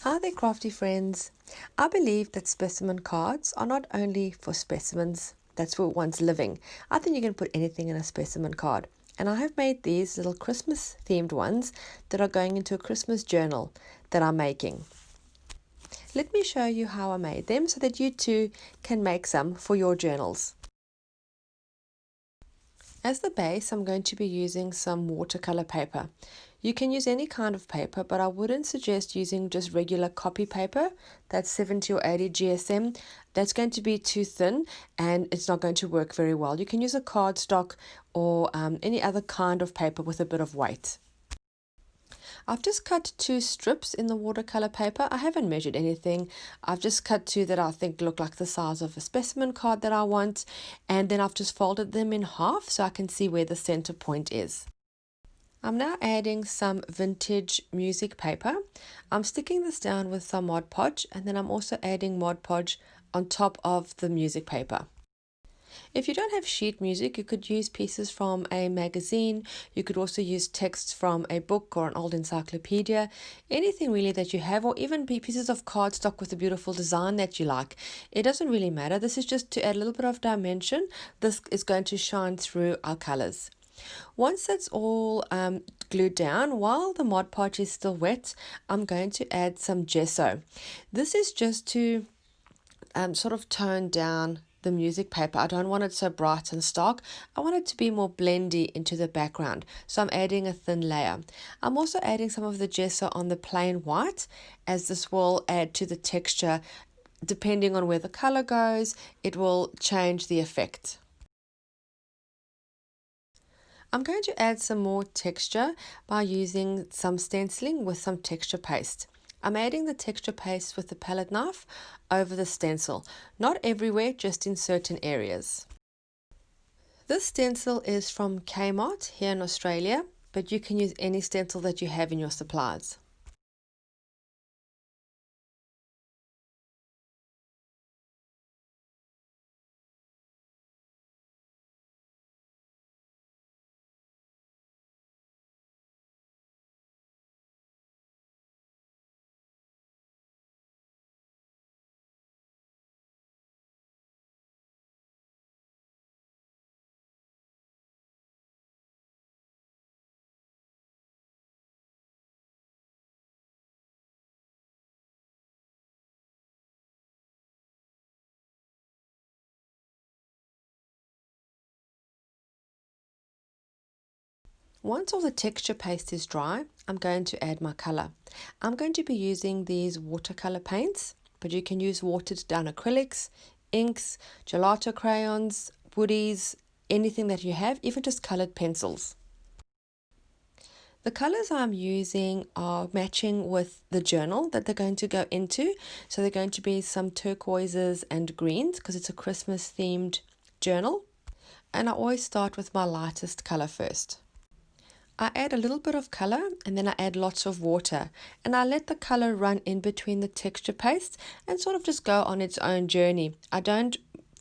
Are there crafty friends? I believe that specimen cards are not only for specimens, that's for one's living. I think you can put anything in a specimen card. And I have made these little Christmas themed ones that are going into a Christmas journal that I'm making. Let me show you how I made them so that you too can make some for your journals. As the base, I'm going to be using some watercolor paper. You can use any kind of paper, but I wouldn't suggest using just regular copy paper. That's 70 or 80 GSM. That's going to be too thin and it's not going to work very well. You can use a cardstock or any other kind of paper with a bit of weight. I've just cut 2 strips in the watercolor paper. I haven't measured anything. I've just cut 2 that I think look like the size of a specimen card that I want, and then I've just folded them in half so I can see where the center point is. I'm now adding some vintage music paper. I'm sticking this down with some Mod Podge, and then I'm also adding Mod Podge on top of the music paper. If you don't have sheet music, you could use pieces from a magazine. You could also use texts from a book or an old encyclopedia, anything really that you have, or even pieces of cardstock with a beautiful design that you like. It doesn't really matter. This is just to add a little bit of dimension. This is going to shine through our colors. Once that's all glued down, while the Mod Podge is still wet, I'm going to add some gesso. This is just to sort of tone down the music paper. I don't want it so bright and stark. I want it to be more blendy into the background. So I'm adding a thin layer. I'm also adding some of the gesso on the plain white, as this will add to the texture. Depending on where the color goes, it will change the effect. I'm going to add some more texture by using some stenciling with some texture paste. I'm adding the texture paste with the palette knife over the stencil, not everywhere, just in certain areas. This stencil is from Kmart here in Australia, but you can use any stencil that you have in your supplies. Once all the texture paste is dry, I'm going to add my color. I'm going to be using these watercolor paints, but you can use watered down acrylics, inks, gelato crayons, woodies, anything that you have, even just colored pencils. The colors I'm using are matching with the journal that they're going to go into. So they're going to be some turquoises and greens because it's a Christmas themed journal. And I always start with my lightest color first. I add a little bit of color and then I add lots of water, and I let the color run in between the texture paste and sort of just go on its own journey. I don't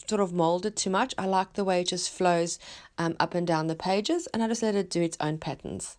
sort of mold it too much. I like the way it just flows up and down the pages, and I just let it do its own patterns.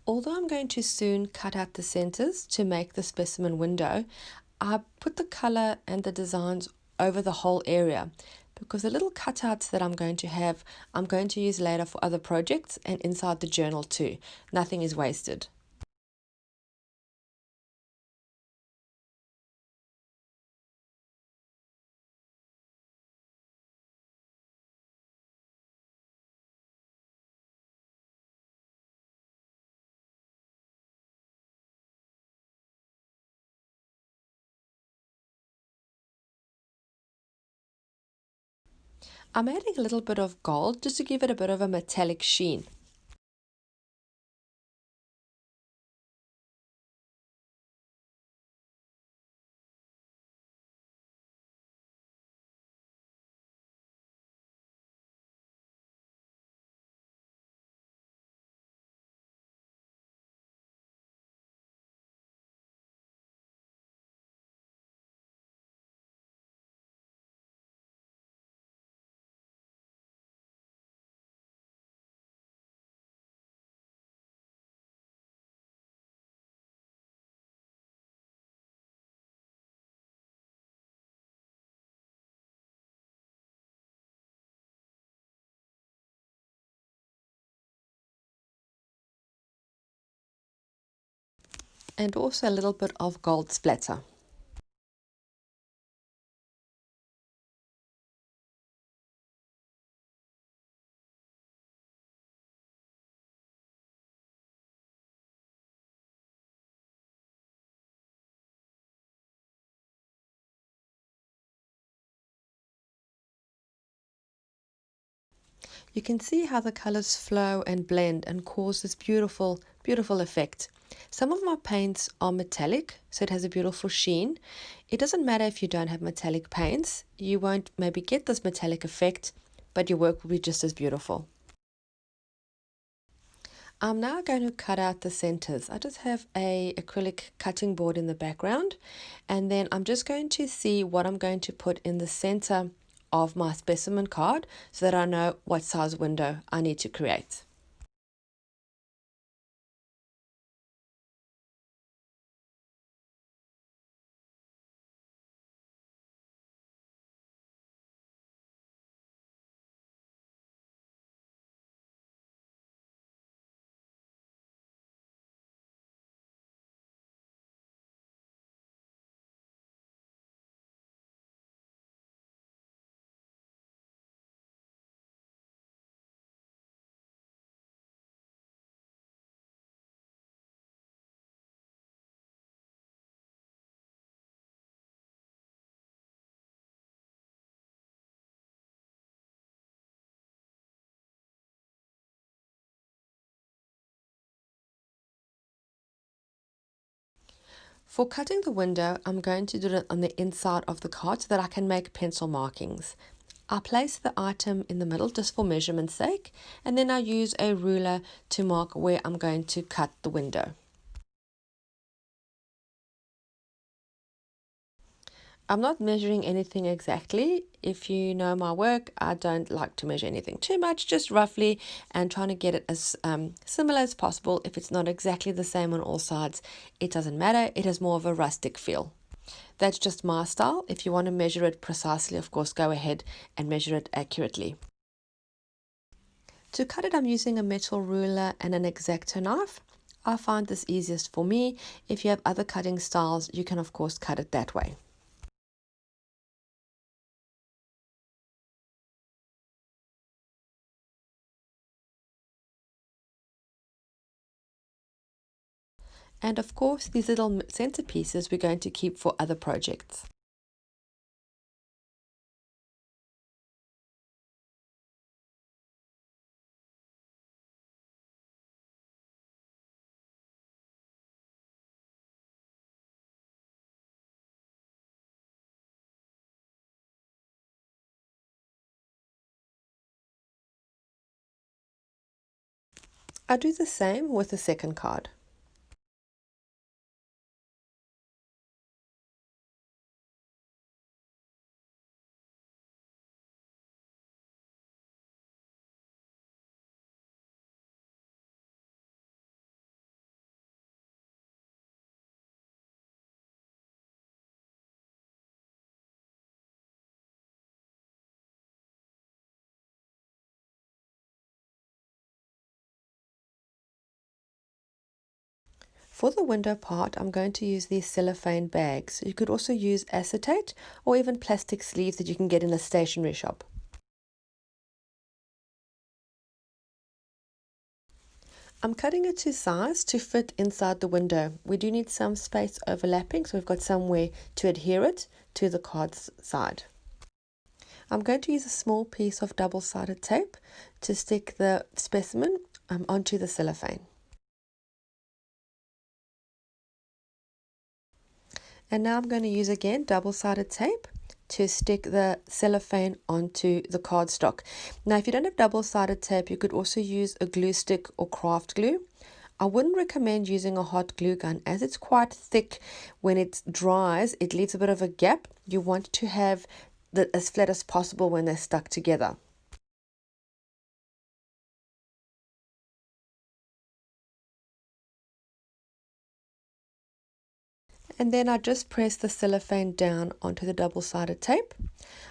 Although I'm going to soon cut out the centers to make the specimen window, I put the color and the designs over the whole area because the little cutouts that I'm going to have, I'm going to use later for other projects and inside the journal too. Nothing is wasted. I'm adding a little bit of gold just to give it a bit of a metallic sheen. And also a little bit of gold splatter. You can see how the colors flow and blend and cause this beautiful, beautiful effect. Some of my paints are metallic, so it has a beautiful sheen. It doesn't matter if you don't have metallic paints. You won't maybe get this metallic effect, but your work will be just as beautiful. I'm now going to cut out the centers. I just have a acrylic cutting board in the background, and then I'm just going to see what I'm going to put in the center of my specimen card so that I know what size window I need to create. For cutting the window, I'm going to do it on the inside of the card so that I can make pencil markings. I place the item in the middle just for measurement's sake, and then I use a ruler to mark where I'm going to cut the window. I'm not measuring anything exactly. If you know my work, I don't like to measure anything too much, just roughly, and trying to get it as similar as possible. If it's not exactly the same on all sides, it doesn't matter. It has more of a rustic feel. That's just my style. If you want to measure it precisely, of course, go ahead and measure it accurately. To cut it, I'm using a metal ruler and an X-Acto knife. I find this easiest for me. If you have other cutting styles, you can of course cut it that way. And of course, these little centerpieces we're going to keep for other projects. I do the same with the second card. For the window part, I'm going to use these cellophane bags. You could also use acetate or even plastic sleeves that you can get in a stationery shop. I'm cutting it to size to fit inside the window. We do need some space overlapping, so we've got somewhere to adhere it to the card's side. I'm going to use a small piece of double-sided tape to stick the specimen onto the cellophane. And now I'm going to use again double-sided tape to stick the cellophane onto the cardstock. Now, if you don't have double-sided tape, you could also use a glue stick or craft glue. I wouldn't recommend using a hot glue gun as it's quite thick. When it dries, it leaves a bit of a gap. You want to have that as flat as possible when they're stuck together. And then I just press the cellophane down onto the double-sided tape.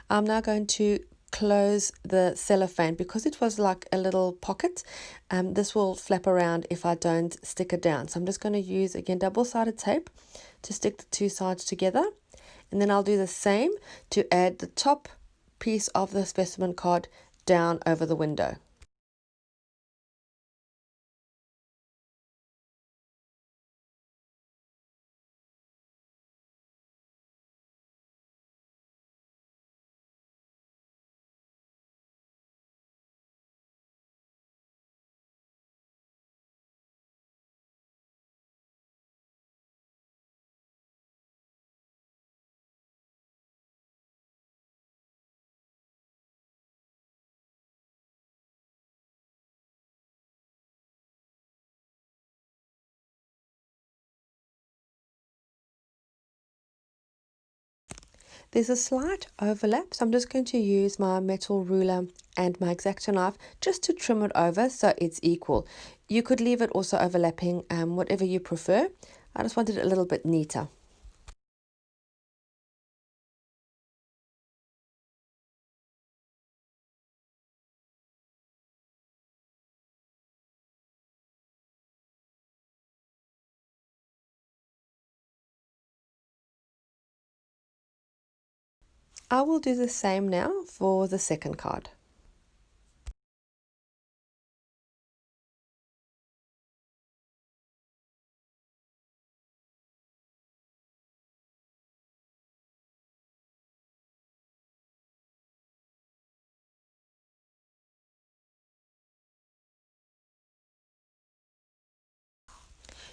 I'm now going to close the cellophane because it was like a little pocket. This will flap around if I don't stick it down. So I'm just going to use again double-sided tape to stick the two sides together. And then I'll do the same to add the top piece of the specimen card down over the window. There's a slight overlap, so I'm just going to use my metal ruler and my X-Acto knife just to trim it over so it's equal. You could leave it also overlapping, whatever you prefer. I just wanted it a little bit neater. I will do the same now for the second card.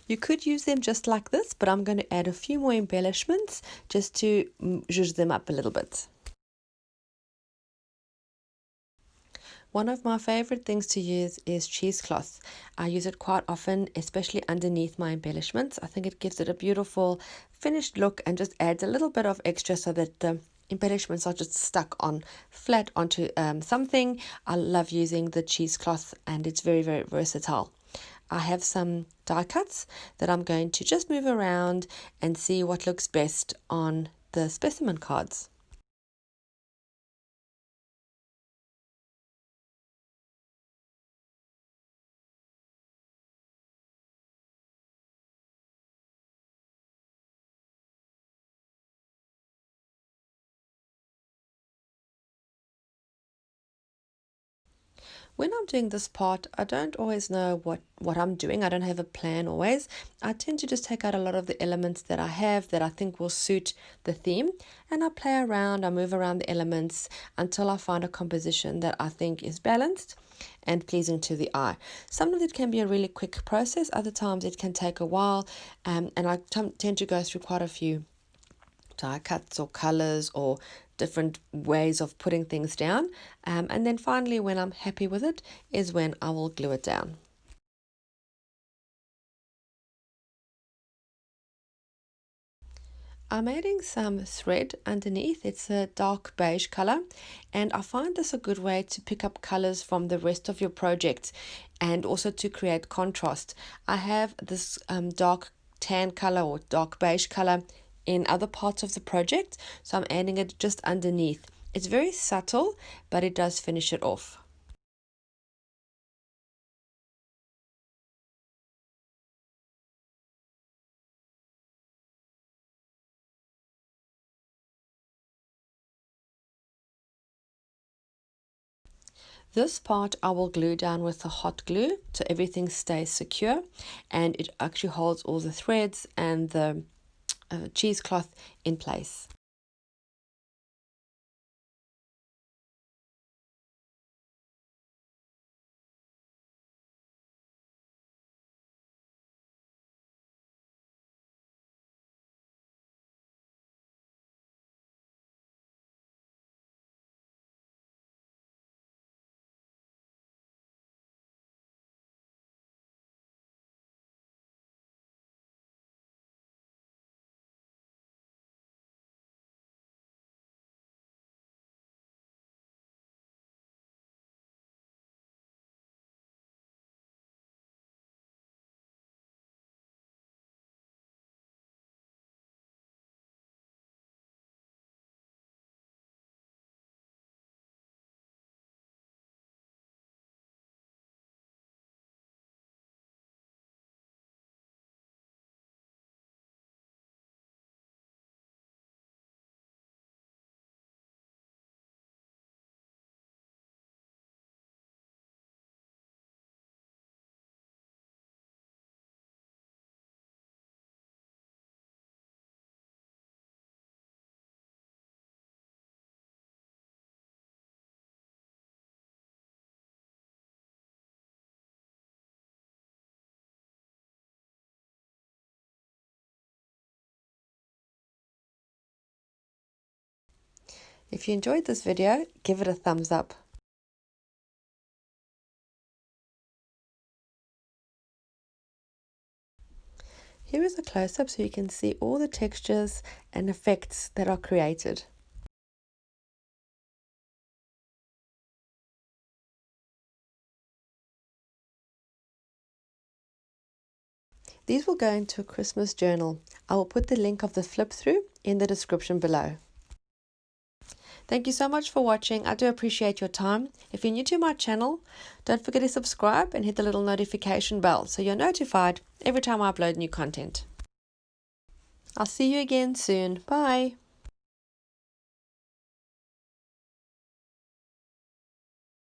You could use them just like this, but I'm going to add a few more embellishments just to zhuzh them up a little bit. One of my favorite things to use is cheesecloth. I use it quite often, especially underneath my embellishments. I think it gives it a beautiful finished look and just adds a little bit of extra so that the embellishments are just stuck on flat onto something. I love using the cheesecloth and it's very, very versatile. I have some die cuts that I'm going to just move around and see what looks best on the specimen cards. When I'm doing this part, I don't always know what I'm doing. I don't have a plan always. I tend to just take out a lot of the elements that I have that I think will suit the theme, and I play around, I move around the elements until I find a composition that I think is balanced and pleasing to the eye. Sometimes it can be a really quick process, other times it can take a while, and I tend to go through quite a few die cuts or colors or different ways of putting things down, and then finally when I'm happy with it is when I will glue it down. I'm adding some thread underneath. It's a dark beige color, and I find this a good way to pick up colors from the rest of your project and also to create contrast. I have this dark tan color or dark beige color in other parts of the project, so I'm adding it just underneath. It's very subtle, but it does finish it off. This part I will glue down with the hot glue so everything stays secure and it actually holds all the threads and the cheesecloth in place. If you enjoyed this video, give it a thumbs up. Here is a close-up so you can see all the textures and effects that are created. These will go into a Christmas journal. I will put the link of the flip-through in the description below. Thank you so much for watching. I do appreciate your time. If you're new to my channel, don't forget to subscribe and hit the little notification bell so you're notified every time I upload new content. I'll see you again soon. Bye.